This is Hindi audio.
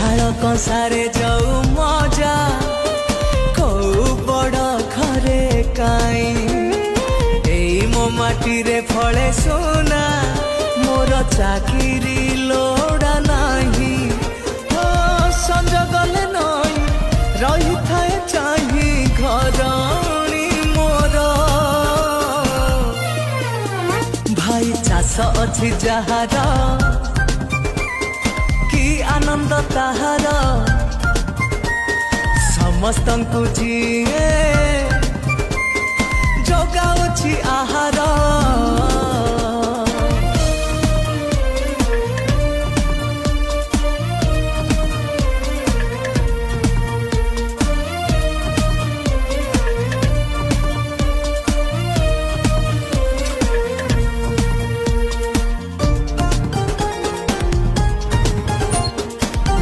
झाड़ कंसारे जाऊ मजा कौ बड़ घरे काई मो माटी रे फले सोना मोर चाकिरी लोड़ा नाही संज गले नई रही थाए चाही घरणी मोर भाई चाष अच्छी जहार कि आनंद ताहार समस्त जीए जगाउछि आहार।